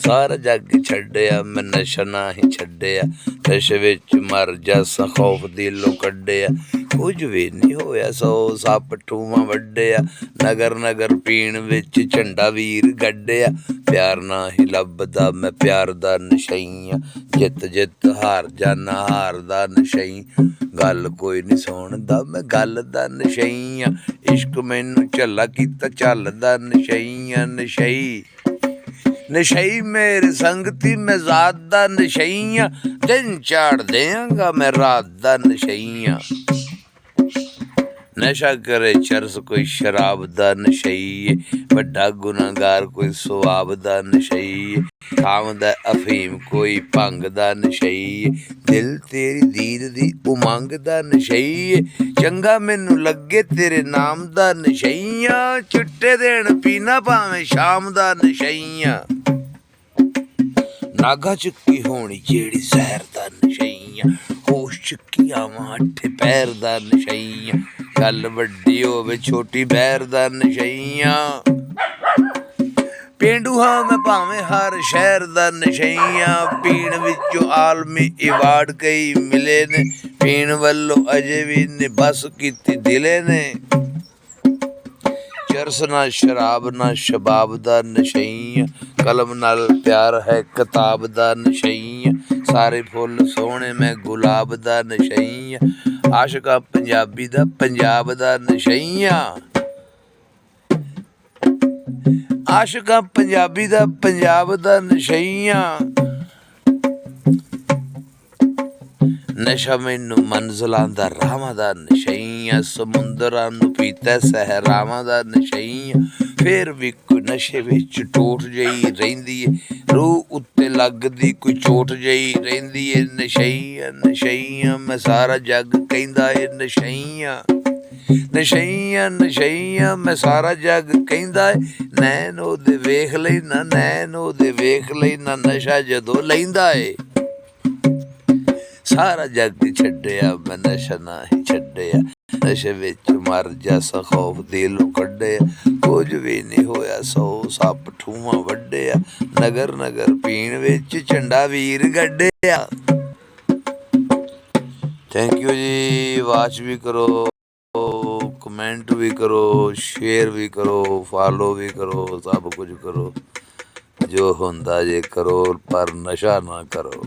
ਸਾਰਾ ਜੱਗ ਛੱਡਿਆ ਮੈਂ ਨਸ਼ਾ ਨਹੀਂ ਛੱਡਿਆ, ਨਸ਼ੇ ਵਿੱਚ ਮਰ ਜਾ ਖੌਫ ਦਿਲੋਂ ਕੱਢਿਆ। ਕੁਝ ਵੀ ਨਹੀਂ ਹੋਇਆ 100 ਸੱਪ ਠੂੰਵਾਂ ਵੱਢਿਆ, ਨਗਰ ਨਗਰ ਪੀਣ ਵਿੱਚ ਝੰਡਾ ਵੀਰ ਗੱਡਿਆ। ਪਿਆਰ ਨਹੀਂ ਲੱਭਦਾ ਮੈਂ ਪਿਆਰ ਦਾ ਨਸ਼ਈਆਂ, ਜਿੱਤ ਜਿੱਤ ਹਾਰ ਜਾਨਾ ਹਾਰ ਦਾ ਨਸ਼ਈ। ਗੱਲ ਕੋਈ ਨਹੀਂ ਸੁਣਦਾ ਮੈਂ ਗੱਲ ਦਾ ਨਸ਼ਈਆਂ, ਇਸ਼ਕ ਮੈਨੂੰ ਝੱਲਾ ਕੀਤਾ ਚੱਲਦਾ ਨਸ਼ਈਆਂ। ਨਸ਼ਈ ਨਸ਼ਈ ਮੇਰੇ ਸੰਗਤੀ ਮੈਂ ਜ਼ਾਤ ਦਾ ਨਸ਼ਈਆਂ, ਦਿਨ ਚਾੜ ਦਿਆਂਗਾ ਮੈਂ ਰਾਤ ਦਾ ਨਸ਼ਈਆਂ। ਨਸ਼ਾ ਕਰੇ ਚਰਸ ਕੋਈ ਸ਼ਰਾਬ ਦਾ ਨਸ਼ਈ, ਵੱਡਾ ਗੁਨਾਹਗਾਰ ਕੋਈ ਸਵਾਬ ਦਾ ਨਸ਼ਈ। ਖਾਵੰਦਾ ਅਫੀਮ ਕੋਈ ਭੰਗ ਦਾ ਨਸ਼ਈ, ਦਿਲ ਤੇਰੀ ਦੀਦ ਦੀ ਉਮੰਗ ਦਾ ਨਸ਼ਈ। ਚੰਗਾ ਮੈਨੂੰ ਲੱਗੇ ਤੇਰੇ ਨਾਮ ਦਾ ਨਸ਼ਈਆਂ, ਚਿੱਟੇ ਦੇਣ ਪੀਣਾ ਭਾਵੇਂ ਸ਼ਾਮ ਦਾ ਨਸ਼ਈਆਂ। ਨਾਗਾ ਚੁੱਕੀ ਹੋਣੀ ਜਿਹੜੀ ਜ਼ਹਿਰ ਦਾ ਨਸ਼ਈਆਂ, ਹੋਸ਼ ਚੁੱਕੀ ਆਵਾਂ ਅੱਠੇ ਪੈਰ ਦਾ ਨਸ਼ਈਆਂ। ਗੱਲ ਵੱਡੀ ਹੋਵੇ ਛੋਟੀ ਬਹਿਰ ਦਾ ਨਸ਼ਈਆਂ, ਪੇਂਡੂ ਹਾਂ ਮੈਂ ਭਾਵੇਂ ਹਰ ਸ਼ਹਿਰ ਦਾ ਨਸ਼ਈਆਂ। ਪੀਣ ਵਿੱਚੋਂ ਆਲਮੀ ਅਵਾਰਡ ਕਈ ਮਿਲੇ ਨੇ, ਪੀਣ ਵੱਲੋਂ ਅਜੇ ਵੀ ਨੇ ਬਸ ਕੀਤੀ ਦਿਲੇ ਨੇ। ਚਰਸ ਨਾ ਸ਼ਰਾਬ ਨਾ ਸ਼ਬਾਬ ਦਾ ਨਸ਼ਈਆਂ, ਕਲਮ ਨਾਲ ਪਿਆਰ ਹੈ ਕਿਤਾਬ ਦਾ ਨਸ਼ਈਆਂ। ਸਾਰੇ ਫੁੱਲ ਸੋਹਣੇ ਮੈਂ ਗੁਲਾਬ ਦਾ ਨਸ਼ਈਆਂ, ਆਸ਼ਿਕਾ ਪੰਜਾਬੀ ਦਾ ਪੰਜਾਬ ਦਾ ਨਸ਼ਈਆਂ। ਆਸ਼ਿਕਾ ਪੰਜਾਬੀ ਦਾ ਪੰਜਾਬ ਦਾ ਨਸ਼ਈਆਂ। ਨਸ਼ਾ ਮੈਨੂੰ ਮੰਜ਼ਿਲਾਂ ਦਾ ਰਾਹਾਂ ਦਾ ਨਸ਼ਈਆਂ, ਸਮੁੰਦਰਾਂ ਨੂੰ ਪੀਤਾ ਸਹਿਰਾਵਾਂ ਦਾ ਨਸ਼ਈਆਂ। ਫੇਰ ਵੀ ਕੋਈ ਨਸ਼ੇ ਵਿੱਚ ਟੋਟ ਜਿਹੀ ਰਹਿੰਦੀ ਏ, ਰੂਹ ਉੱਤੇ ਲੱਗਦੀ ਕੋਈ ਚੋਟ ਜਿਹੀ ਰਹਿੰਦੀ ਏ। ਨਸ਼ਈਆਂ ਨਸ਼ਈਆਂ ਮੈਂ ਸਾਰਾ ਜੱਗ ਕਹਿੰਦਾ ਏ ਨਸ਼ਈਆਂ। ਨਸ਼ਈਆਂ ਨਸ਼ਈਆਂ ਮੈਂ ਸਾਰਾ ਜੱਗ ਕਹਿੰਦਾ ਏ, ਨੈਣ ਉਹਦੇ ਵੇਖ ਲੈਨਾ ਨੈਣ ਉਹਦੇ ਵੇਖ ਲੈਨਾ, ਨਸ਼ਾ ਜਦੋਂ ਲੈਂਦਾ ਏ। ਸਾਰਾ ਜੱਗ ਛੱਡਿਆ ਮੈਂ ਨਸ਼ਾ ਨਹੀਂ ਛੱਡਿਆ, ਨਸ਼ੇ ਵਿੱਚ ਮਰ ਜਾ ਖੌਫ ਦਿਲੋਂ ਕੱਢਿਆ। ਕੁਝ ਵੀ ਨਹੀਂ ਹੋਇਆ 100 ਸੱਪ ਠੂੰਵਾਂ ਵੱਢਿਆ, ਨਗਰ ਨਗਰ ਪੀਣ ਵਿੱਚ ਝੰਡਾ ਵੀਰ ਗੱਡਿਆ। ਥੈਂਕ ਯੂ ਜੀ। ਵਾਚ ਵੀ ਕਰੋ, ਕਮੈਂਟ ਵੀ ਕਰੋ, ਸ਼ੇਅਰ ਵੀ ਕਰੋ, ਫਾਲੋ ਵੀ ਕਰੋ, ਸਭ ਕੁਝ ਕਰੋ ਜੋ ਹੁੰਦਾ ਜੇ ਕਰੋ, ਪਰ ਨਸ਼ਾ ਨਾ ਕਰੋ।